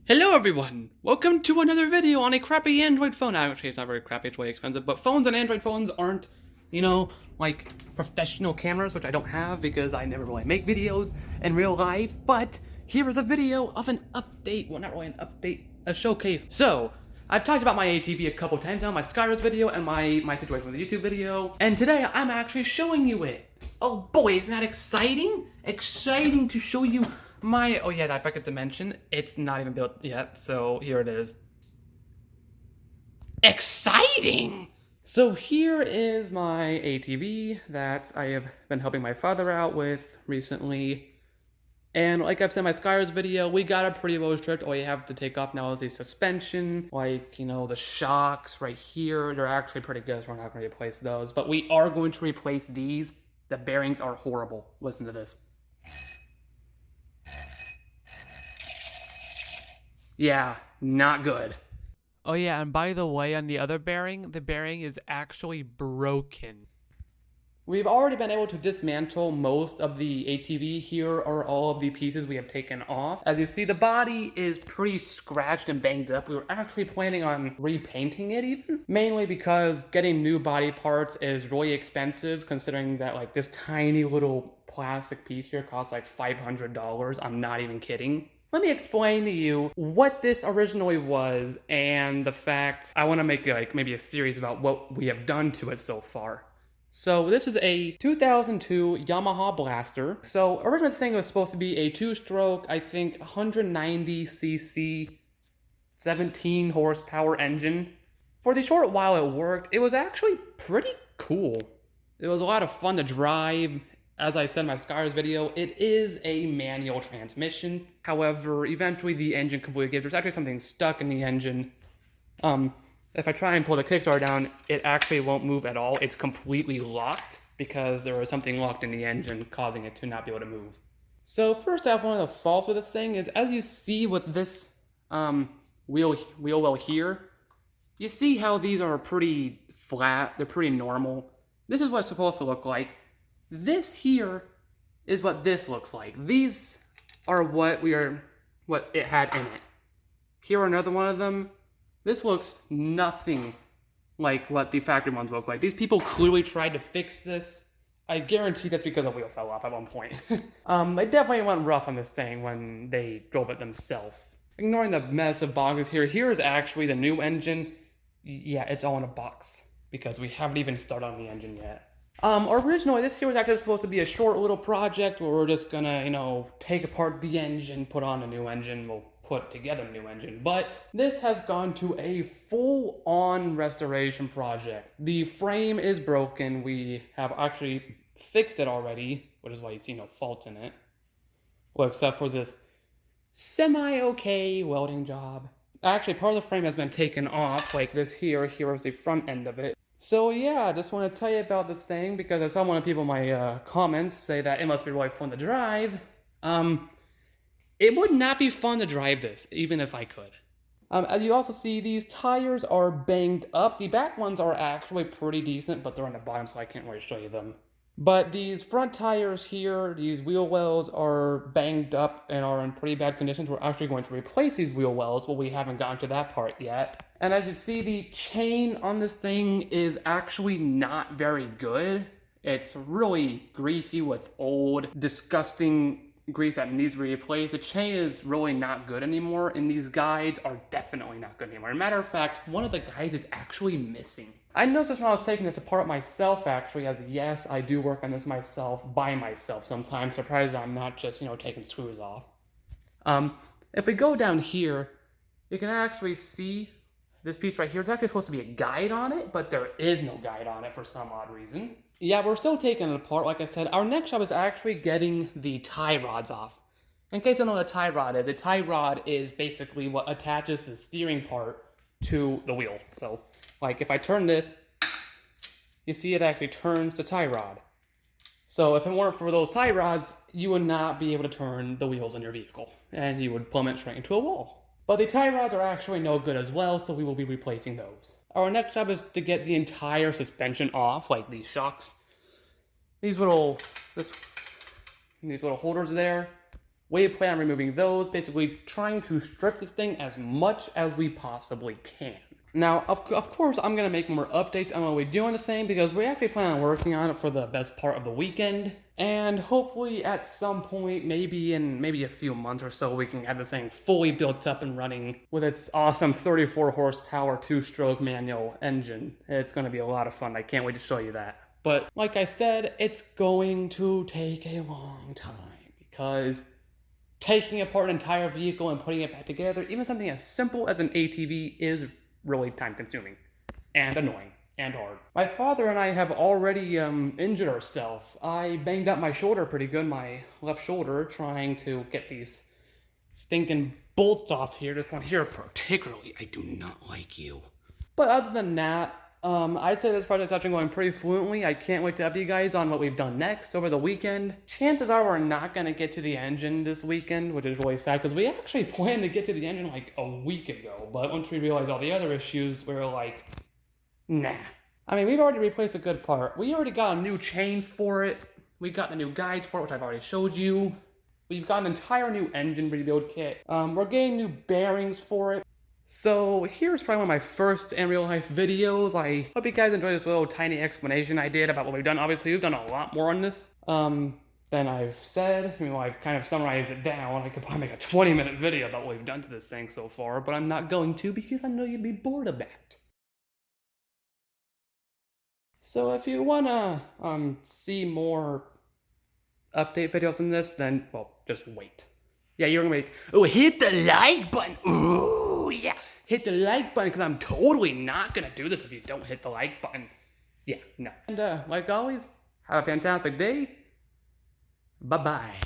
Hello everyone! Welcome to another video on a crappy Android phone. Actually, it's not very crappy, it's way expensive, but phones and Android phones aren't, like professional cameras, which I don't have because I never really make videos in real life, but here is a video of an update. Well, not really an update, a showcase. So, I've talked about my ATV a couple times now, my Skyros video and my situation with the YouTube video, and today I'm actually showing you it. Oh boy, isn't that exciting? Exciting to show you oh yeah, I forgot to mention, it's not even built yet, so here it is. Exciting! So here is my ATV that I have been helping my father out with recently. And like I've said in my Skyros video, we got it pretty well stripped. All you have to take off now is the suspension, the shocks right here. They're actually pretty good, so we're not going to replace those. But we are going to replace these. The bearings are horrible. Listen to this. Yeah, not good. Oh yeah, and by the way, on the other bearing, the bearing is actually broken. We've already been able to dismantle most of the ATV. Here are all of the pieces we have taken off. As you see, the body is pretty scratched and banged up. We were actually planning on repainting it even, mainly because getting new body parts is really expensive, considering that this tiny little plastic piece here costs like $500. I'm not even kidding. Let me explain to you what this originally was and the fact I want to make maybe a series about what we have done to it so far. So this is a 2002 Yamaha Blaster. So originally this thing was supposed to be a two-stroke, I think 190cc, 17 horsepower engine. For the short while it worked, it was actually pretty cool. It was a lot of fun to drive. As I said in my Skyros video, it is a manual transmission. However, eventually the engine completely gives. There's actually something stuck in the engine. If I try and pull the kickstart down, it actually won't move at all. It's completely locked because there was something locked in the engine causing it to not be able to move. So first off, one of the faults with this thing is, as you see with this wheel well here, you see how these are pretty flat, they're pretty normal. This is what it's supposed to look like. This here is what this looks like. These are what it had in it. Here are another one of them. This looks nothing like what the factory ones look like. These people clearly tried to fix this. I guarantee that's because a wheel fell off at one point. They definitely went rough on this thing when they drove it themselves. Ignoring the mess of boxes here, here is actually the new engine. Yeah, it's all in a box because we haven't even started on the engine yet. Originally, this here was actually supposed to be a short little project where we're just gonna, take apart the engine, put on a new engine, we'll put together a new engine. But this has gone to a full-on restoration project. The frame is broken. We have actually fixed it already, which is why you see no fault in it. Well, except for this semi-okay welding job. Actually, part of the frame has been taken off, like this here. Here is the front end of it. So yeah, I just want to tell you about this thing because I saw one of the people in my comments say that it must be really fun to drive. It would not be fun to drive this, even if I could. As you also see, these tires are banged up. The back ones are actually pretty decent, but they're on the bottom, so I can't really show you them. But these front tires here, these wheel wells are banged up and are in pretty bad conditions. We're actually going to replace these wheel wells, but we haven't gotten to that part yet. And as you see, the chain on this thing is actually not very good. It's really greasy with old, disgusting grease that needs to be replaced. The chain is really not good anymore, and these guides are definitely not good anymore. As a matter of fact, one of the guides is actually missing. I noticed this when I was taking this apart myself, actually, as yes, I do work on this myself, by myself sometimes. Surprised that I'm not just, taking screws off. If we go down here, you can actually see this piece right here. There's actually supposed to be a guide on it, but there is no guide on it for some odd reason. Yeah, we're still taking it apart. Like I said, our next job is actually getting the tie rods off. In case you don't know what a tie rod is, a tie rod is basically what attaches the steering part to the wheel. So, if I turn this, you see it actually turns the tie rod. So if it weren't for those tie rods, you would not be able to turn the wheels on your vehicle, and you would plummet straight into a wall. But the tie rods are actually no good as well, so we will be replacing those. Our next job is to get the entire suspension off, like these shocks. These little holders there, We plan on removing those, basically trying to strip this thing as much as we possibly can. Now, of course, I'm going to make more updates on what we do on the thing, because we actually plan on working on it for the best part of the weekend. And hopefully at some point, maybe in a few months or so, we can have this thing fully built up and running with its awesome 34 horsepower 2-stroke manual engine. It's going to be a lot of fun. I can't wait to show you that. But like I said, it's going to take a long time, because taking apart an entire vehicle and putting it back together, even something as simple as an ATV, is really time consuming and annoying and hard. My father and I have already injured ourselves. I banged up my shoulder pretty good, my left shoulder, trying to get these stinking bolts off here. This one here particularly, I do not like you. But other than that, I'd say this project's actually going pretty fluently. I can't wait to update you guys on what we've done next over the weekend. Chances are we're not going to get to the engine this weekend, which is really sad, because we actually planned to get to the engine like a week ago. But once we realized all the other issues, we were like, nah. I mean, we've already replaced a good part. We already got a new chain for it. We got the new guides for it, which I've already showed you. We've got an entire new engine rebuild kit. We're getting new bearings for it. So here's probably one of my first in real life videos. I hope you guys enjoyed this little tiny explanation I did about what we've done. Obviously, we've done a lot more on this than I've said. I mean, well, I've kind of summarized it down. I could probably make a 20-minute video about what we've done to this thing so far, but I'm not going to, because I know you'd be bored of that. So if you wanna see more update videos on this, then, well, just wait. Yeah, you're gonna be like, oh, hit the like button. Ooh, yeah, hit the like button, because I'm totally not gonna do this if you don't hit the like button. Yeah, no. And like always, have a fantastic day. Bye-bye.